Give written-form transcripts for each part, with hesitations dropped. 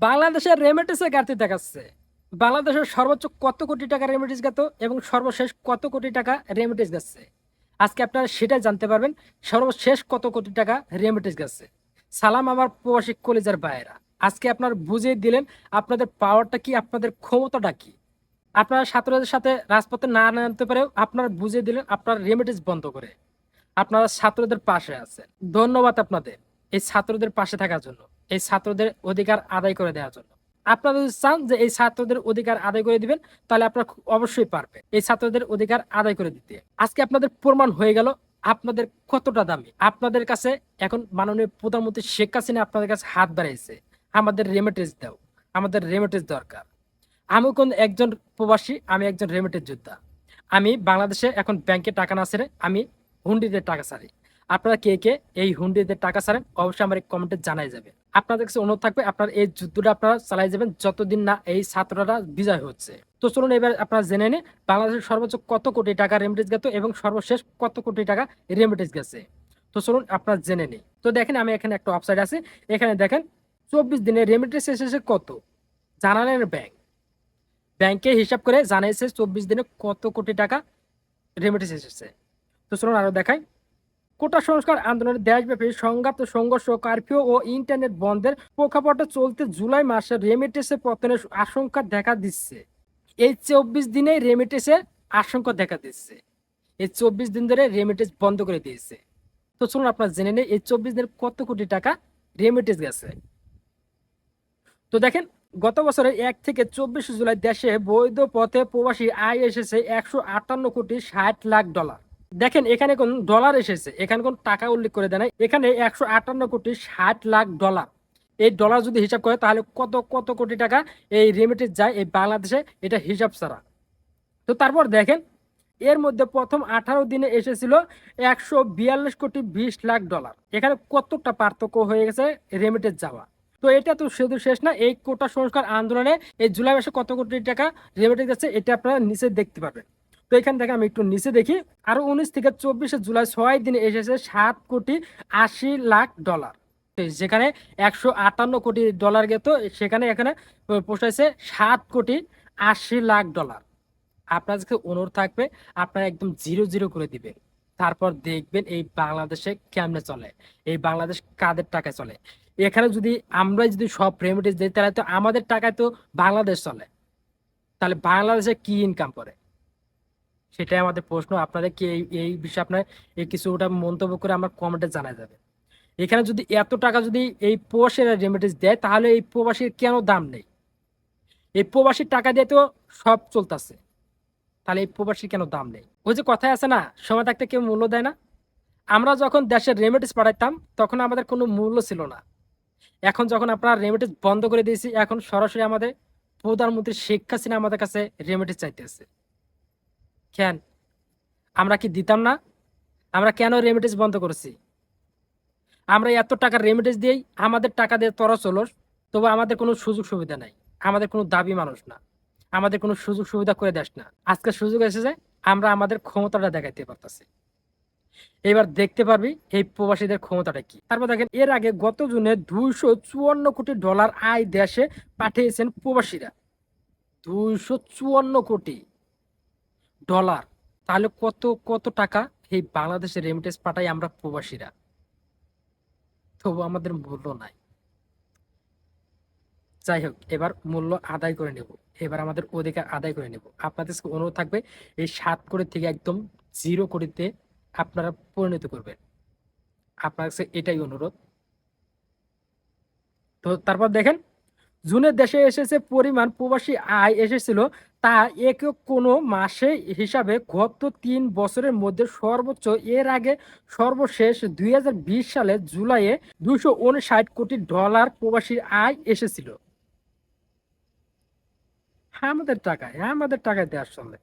বাংলাদেশের রেমিটেন্সের ঘাটতি দেখাচ্ছে। বাংলাদেশের সর্বোচ্চ কত কোটি টাকা রেমিটেন্স গেত এবং সর্বশেষ কত কোটি টাকা রেমিটেন্স গেছে, আজকে আপনারা সেটাই জানতে পারবেন। সর্বশেষ কত কোটি টাকা রেমিটেন্স গেছে। সালাম আমার প্রবাসী কলিজার ভাইয়েরা, আজকে আপনার বুঝিয়ে দিলেন আপনাদের পাওয়ারটা কি, আপনাদের ক্ষমতাটা কি। আপনারা ছাত্রদের সাথে রাজপথে না নামতে পারেও আপনারা বুঝিয়ে দিলেন আপনার রেমিটেন্স বন্ধ করে আপনারা ছাত্রদের পাশে আছেন। ধন্যবাদ আপনাদের এই ছাত্রদের পাশে থাকার জন্য, এই ছাত্রদের অধিকার আদায় করে দেওয়ার জন্য। আপনারা যদি চান যে এই ছাত্রদের অধিকার আদায় করে দিবেন, তাহলে আপনারা অবশ্যই পারবেন এই ছাত্রদের অধিকার আদায় করে দিতে। আজকে আপনাদের প্রমাণ হয়ে গেল আপনাদের কতটা দামি। আপনাদের কাছে এখন মাননীয় প্রধানমন্ত্রী শেখ হাসিনা আপনাদের কাছে হাত বাড়াইছে, আমাদের রেমিটেন্স দাও, আমাদের রেমিটেন্স দরকার। আমি কোন একজন প্রবাসী, আমি একজন রেমিটেন্স যোদ্ধা। আমি বাংলাদেশে এখন ব্যাংকে টাকা না ছেড়ে আমি হুন্ডিতে টাকা ছাড়ি। আপনারা কে কে এই হুন্ডিতে টাকা ছাড়েন অবশ্যই আমার কমেন্টে জানাই যাবে। আপনাদের কাছে অনুরোধ থাকবে আপনার এই যুদ্ধটা আপনারা চালাই যাবেন যতদিন না এই ছাত্ররা বিজয় হচ্ছে। তো চলুন এবার আপনারা জেনে নিন বাংলাদেশের সর্বোচ্চ কত কোটি টাকা রেমিটেন্স গেছে এবং সর্বশেষ কত কোটি টাকা রেমিটেন্স গেছে। তো চলুন আপনারা জেনে নিন। তো দেখেন আমি এখানে একটা ওয়েবসাইট আছে, এখানে দেখেন 24 দিনে রেমিটেন্স এসেছে কত। জানালেন ব্যাংকে হিসাব করে জানাইছে 24 দিনে কত কোটি টাকা রেমিটেন্স এসেছে। তো চলুন আরো দেখাই। কোটা সংস্কার আন্দোলনের দেশব্যাপী সংঘাত, সংঘর্ষ, কারফিউ ও ইন্টারনেট বন্ধের প্রেক্ষাপটে চলতে জুলাই মাসে রেমিটেন্সের পতনের আশঙ্কা দেখা দিচ্ছে। এই 24 দিনে রেমিটেন্সের আশঙ্কা দেখা দিচ্ছে। এই 24 দিন ধরে রেমিটেন্স বন্ধ করে দিয়েছে। তো চলুন আপনারা জেনে নেই এই 24 দিনের কত কোটি টাকা রেমিটেন্স গেছে। তো দেখেন গত বছরের 1 থেকে 24 জুলাই দেশে বৈধ পথে প্রবাসী আয় এসেছে 158 কোটি 60 লাখ ডলার। দেখেন এখানে কোন ডলার এসেছে, এখানে কোন টাকা উল্লেখ করে দেয় নাই। এখানে 158 কোটি 60 লাখ ডলার। এই ডলার যদি হিসাব করে তাহলে কত কত কোটি টাকা এই রেমিটেন্স যায় এই বাংলাদেশে, এটা হিসাব ছাড়া। তো তারপর দেখেন এর মধ্যে প্রথম 18 দিনে এসেছিল 142 কোটি 20 লাখ ডলার। এখানে কতটা পার্থক্য হয়ে গেছে রেমিটেন্স যাওয়া। তো এটা তো শুধু শেষ না, এই কোটা সংস্কার আন্দোলনে এই জুলাই মাসে কত কোটি টাকা রেমিটেন্স যাচ্ছে এটা আপনারা নিচে দেখতে পাবেন। তো এখান থেকে আমি একটু নিচে দেখি। আরো 19 থেকে 24 জুলাই 6 দিনে এসেছে 7 কোটি 80 লাখ ডলার। যেখানে 158 কোটি ডলার গেত, সেখানে এখানে পোষাইছে 7 কোটি 80 লাখ ডলার। আপনার কাছে অনুরোধ থাকবে আপনারা একদম জিরো জিরো করে দিবেন। তারপর দেখবেন এই বাংলাদেশে কেমনে চলে, এই বাংলাদেশ কাদের টাকায় চলে। এখানে যদি আমরা যদি সব রেমিটেন্স দিই তাহলে তো আমাদের টাকায় তো বাংলাদেশ চলে, তাহলে বাংলাদেশে কি ইনকাম করে সেটাই আমাদের প্রশ্ন। আপনাদের কি এই এই বিষয়ে আপনার এই কিছুটা মন্তব্য করে আমার কমেন্টে জানা যাবে। এখানে যদি এত টাকা যদি এই প্রবাসীরা রেমিটেন্স দেয় তাহলে এই প্রবাসীর কেন দাম নেই? এই প্রবাসীর টাকা দিয়ে তো সব চলতেছে, তাহলে এই প্রবাসীর কেন দাম নেই? ওই যে কথায় আছে না, সময় থাকতে কেউ মূল্য দেয় না। আমরা যখন দেশের রেমিটেন্স পাঠাইতাম তখন আমাদের কোনো মূল্য ছিল না। এখন যখন আপনারা রেমিটেন্স বন্ধ করে দিয়েছি, এখন সরাসরি আমাদের প্রধানমন্ত্রী শেখ হাসিনা আমাদের কাছে রেমিটেন্স চাইতেছে। কেন? আমরা কি দিতাম না? আমরা কেন রেমিটেন্স বন্ধ করেছি? আমরা এত টাকা রেমিটেন্স দিয়েই আমাদের টাকা দিয়ে তোরা চলো, তবু আমাদের কোনো সুযোগ সুবিধা নাই, আমাদের কোনো দাবি মানুষ না, আমাদের কোনো সুযোগ সুবিধা করে দেস না। আজকে সুযোগ এসেছে, আমরা আমাদের ক্ষমতাটা দেখাইতে পারতেছি। এবার দেখতে পারবি এই প্রবাসীদের ক্ষমতাটা কি। তারপর দেখেন এর আগে গত জুনে 254 কোটি ডলার আয় দেশে পাঠিয়েছেন প্রবাসীরা। 254 কোটি ডলার, তাহলে কত কত টাকা এই বাংলাদেশে রেমিটেন্স পাঠাই আমরা প্রবাসীরা, তবু আমাদের মূল্য নাই। যাই হোক, এবার মূল্য আদায় করে নেব, এবার আমাদের অধিকার আদায় করে নেব। আপনাদের কাছে অনুরোধ থাকবে এই 7 কোটি থেকে একদম 0 কোটিতে আপনারা পরিণত করবেন। আপনার কাছে এটাই অনুরোধ। তো তারপর দেখেন জুনের দেশে এসেছে পরিমাণ প্রবাসী আয় এসেছিল তা একক কোনো মাসে হিসাবে গত 3 বছরের মধ্যে সর্বোচ্চ। এর আগে সর্বশেষ 2020 সালে জুলাইয়ে 259 কোটি ডলার প্রবাসীর আয় এসেছিল আমাদের টাকায় দেওয়ার চলে।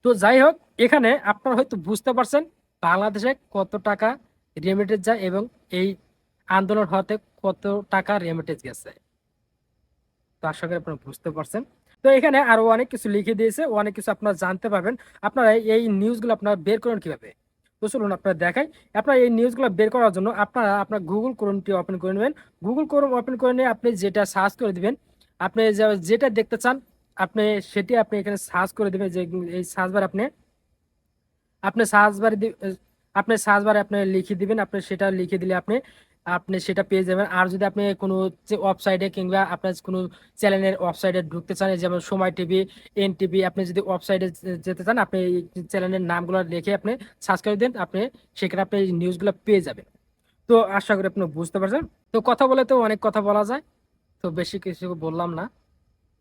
তো যাই হোক, এখানে আপনারা হয়তো বুঝতে পারছেন বাংলাদেশে কত টাকা রেমিটেন্স যায় এবং এই আন্দোলন হতে কত টাকা রেমিটেন্স গেছে। তো আশা করি আপনারা বুঝতে পারছেন। তো এখানে আরো অনেক কিছু লিখে দিয়েছে, অনেক কিছু আপনারা জানতে পারবেন। আপনারা এই নিউজগুলো আপনারা বের করেন কিভাবে? তো চলুন আপনার দেখাই। আপনার এই নিউজগুলো বের করার জন্য আপনারা আপনার গুগল ক্রোমটি ওপেন করে নেবেন। গুগল ক্রোম ওপেন করে নিয়ে আপনি যেটা সার্চ করে দিবেন, আপনি যেটা দেখতে চান আপনি সেটি আপনি এখানে সার্চ করে দিবেন। যে এই সার্চ বার আপনি আপনি সার্চ বারে আপনি সার্চ বারে আপনি লিখে দিবেন, আপনি সেটা লিখে দিলে আপনি আপনি সেটা পেয়ে যাবেন। আর যদি আপনি কোনো ওয়েবসাইটে কিংবা আপনার কোনো চ্যানেলের ওয়েবসাইটে ঢুকতে চান, যেমন সময় টিভি, এনটিভি, আপনি যদি ওয়েবসাইটে যেতে চান আপনি এই চ্যানেলের নামগুলো লিখে আপনি সার্চ করে দেন, আপনি সেখানে আপনি এই নিউজগুলো পেয়ে যাবেন। তো আশা করি আপনি বুঝতে পারছেন। তো কথা বলে তো অনেক কথা বলা যায়, তো বেশি কিছু বললাম না,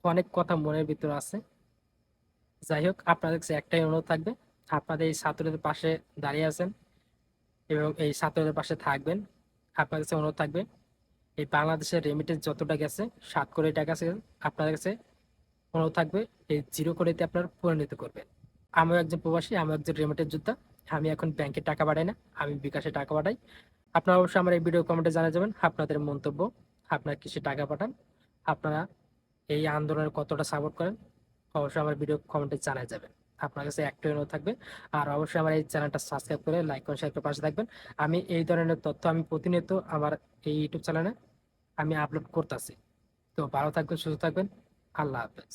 অনেক কথা মনের ভিতরে আছে। যাই হোক, আপনাদের কাছে একটাই অনুরোধ থাকবে, আপনাদের এই ছাত্রদের পাশে দাঁড়িয়ে আছেন এবং এই ছাত্রদের পাশে থাকবেন। আপনার কাছে অনুরোধ থাকবে, এই বাংলাদেশের রেমিটেন্স যতটা গেছে 7 কোটি টাকা আছে, আপনাদের কাছে অনুরোধ থাকবে এই 0 কোটিতে আপনার পরিণত করবেন। আমিও একজন প্রবাসী, আমি একজন রেমিটেন্স যোদ্ধা। আমি এখন ব্যাংকে টাকা পাঠাই না, আমি বিকাশে টাকা পাঠাই। আপনারা অবশ্যই আমার এই ভিডিও কমেন্টে জানিয়ে যাবেন আপনাদের মন্তব্য, আপনারা কিসে টাকা পাঠান, আপনারা এই আন্দোলনের কতটা সাপোর্ট করেন, অবশ্যই আমার ভিডিও কমেন্টে জানাই যাবেন। আপনার কাছে একটাই অনুরোধ থাকবে, আর অবশ্যই আমার এই চ্যানেলটা সাবস্ক্রাইব করে লাইক করে শেয়ার করে পাশে থাকবেন। আমি এই ধরনের তথ্য আমি প্রতিনিয়ত আমার এই ইউটিউব চ্যানেলে আমি আপলোড করতেছি। তো ভালো থাকবেন, সুস্থ থাকবেন। আল্লাহ হাফেজ।